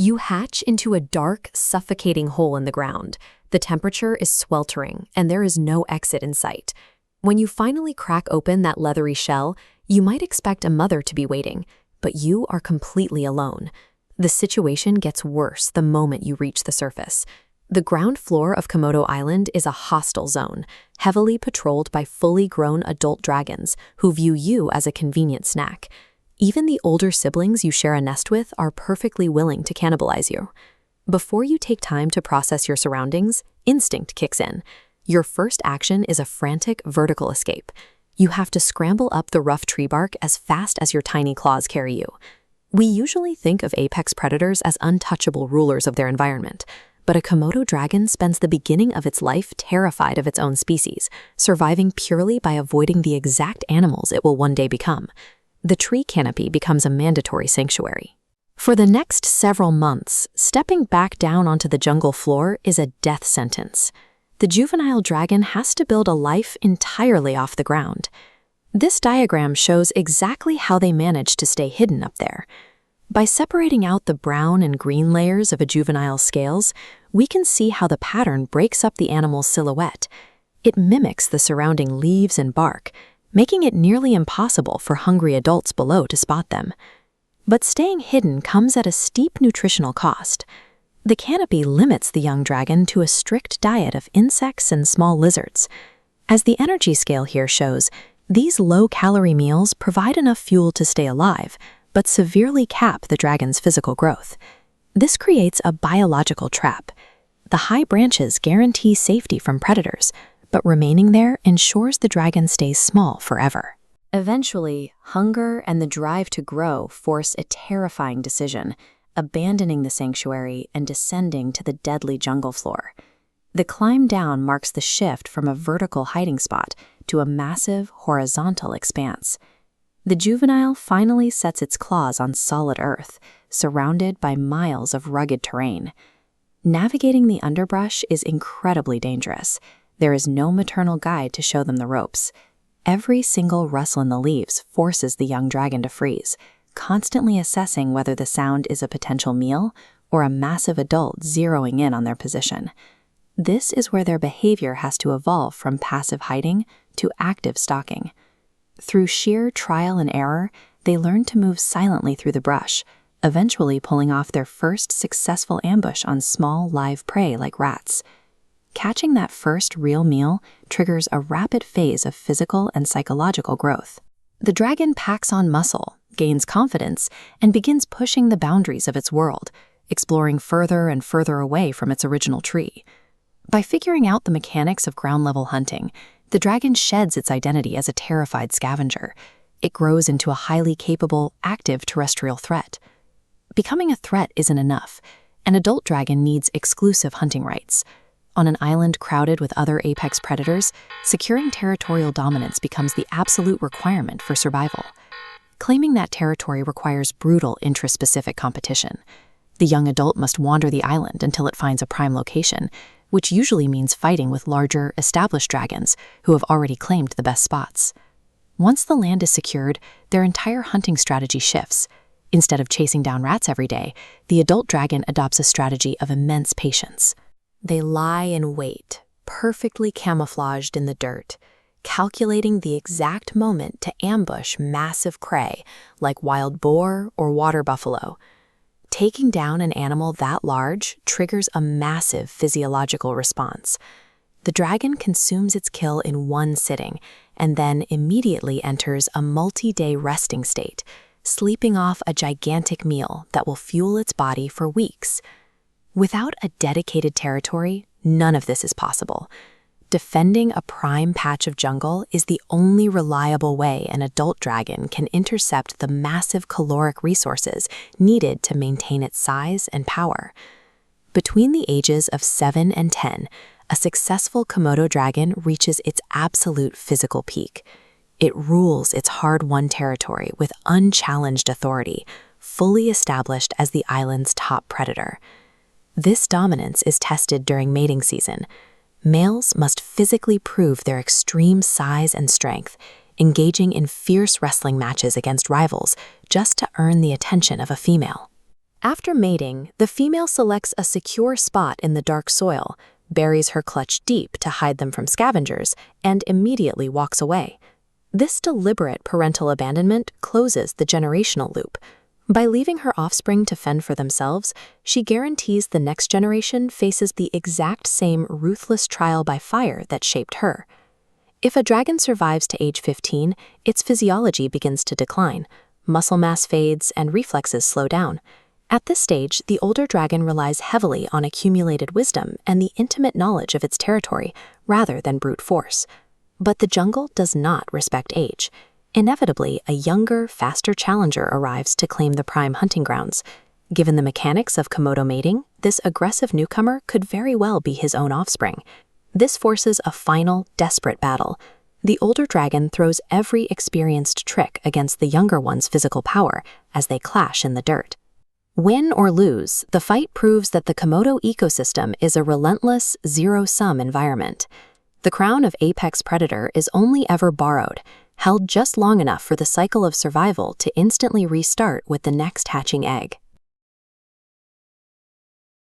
You hatch into a dark, suffocating hole in the ground. The temperature is sweltering, and there is no exit in sight. When you finally crack open that leathery shell, you might expect a mother to be waiting, but you are completely alone. The situation gets worse the moment you reach the surface. The ground floor of Komodo Island is a hostile zone, heavily patrolled by fully grown adult dragons who view you as a convenient snack. Even the older siblings you share a nest with are perfectly willing to cannibalize you. Before you take time to process your surroundings, instinct kicks in. Your first action is a frantic vertical escape. You have to scramble up the rough tree bark as fast as your tiny claws carry you. We usually think of apex predators as untouchable rulers of their environment, but a Komodo dragon spends the beginning of its life terrified of its own species, surviving purely by avoiding the exact animals it will one day become. The tree canopy becomes a mandatory sanctuary. For the next several months, stepping back down onto the jungle floor is a death sentence. The juvenile dragon has to build a life entirely off the ground. This diagram shows exactly how they manage to stay hidden up there. By separating out the brown and green layers of a juvenile's scales, we can see how the pattern breaks up the animal's silhouette. It mimics the surrounding leaves and bark, making it nearly impossible for hungry adults below to spot them. But staying hidden comes at a steep nutritional cost. The canopy limits the young dragon to a strict diet of insects and small lizards. As the energy scale here shows, these low-calorie meals provide enough fuel to stay alive, but severely cap the dragon's physical growth. This creates a biological trap. The high branches guarantee safety from predators, but remaining there ensures the dragon stays small forever. Eventually, hunger and the drive to grow force a terrifying decision, abandoning the sanctuary and descending to the deadly jungle floor. The climb down marks the shift from a vertical hiding spot to a massive horizontal expanse. The juvenile finally sets its claws on solid earth, surrounded by miles of rugged terrain. Navigating the underbrush is incredibly dangerous. There is no maternal guide to show them the ropes. Every single rustle in the leaves forces the young dragon to freeze, constantly assessing whether the sound is a potential meal or a massive adult zeroing in on their position. This is where their behavior has to evolve from passive hiding to active stalking. Through sheer trial and error, they learn to move silently through the brush, eventually pulling off their first successful ambush on small, live prey like rats. Catching that first real meal triggers a rapid phase of physical and psychological growth. The dragon packs on muscle, gains confidence, and begins pushing the boundaries of its world, exploring further and further away from its original tree. By figuring out the mechanics of ground-level hunting, the dragon sheds its identity as a terrified scavenger. It grows into a highly capable, active terrestrial threat. Becoming a threat isn't enough. An adult dragon needs exclusive hunting rights. On an island crowded with other apex predators, securing territorial dominance becomes the absolute requirement for survival. Claiming that territory requires brutal intraspecific competition. The young adult must wander the island until it finds a prime location, which usually means fighting with larger, established dragons who have already claimed the best spots. Once the land is secured, their entire hunting strategy shifts. Instead of chasing down rats every day, the adult dragon adopts a strategy of immense patience. They lie in wait, perfectly camouflaged in the dirt, calculating the exact moment to ambush massive prey like wild boar or water buffalo. Taking down an animal that large triggers a massive physiological response. The dragon consumes its kill in one sitting and then immediately enters a multi-day resting state, sleeping off a gigantic meal that will fuel its body for weeks. Without a dedicated territory, none of this is possible. Defending a prime patch of jungle is the only reliable way an adult dragon can intercept the massive caloric resources needed to maintain its size and power. Between the ages of 7 and 10, a successful Komodo dragon reaches its absolute physical peak. It rules its hard-won territory with unchallenged authority, fully established as the island's top predator. This dominance is tested during mating season. Males must physically prove their extreme size and strength, engaging in fierce wrestling matches against rivals just to earn the attention of a female. After mating, the female selects a secure spot in the dark soil, buries her clutch deep to hide them from scavengers, and immediately walks away. This deliberate parental abandonment closes the generational loop. By leaving her offspring to fend for themselves, she guarantees the next generation faces the exact same ruthless trial by fire that shaped her. If a dragon survives to age 15, its physiology begins to decline. Muscle mass fades and reflexes slow down. At this stage, the older dragon relies heavily on accumulated wisdom and the intimate knowledge of its territory, rather than brute force. But the jungle does not respect age. Inevitably, a younger, faster challenger arrives to claim the prime hunting grounds. Given the mechanics of Komodo mating, this aggressive newcomer could very well be his own offspring. This forces a final, desperate battle. The older dragon throws every experienced trick against the younger one's physical power as they clash in the dirt. Win or lose, the fight proves that the Komodo ecosystem is a relentless, zero-sum environment. The crown of apex predator is only ever borrowed, held just long enough for the cycle of survival to instantly restart with the next hatching egg.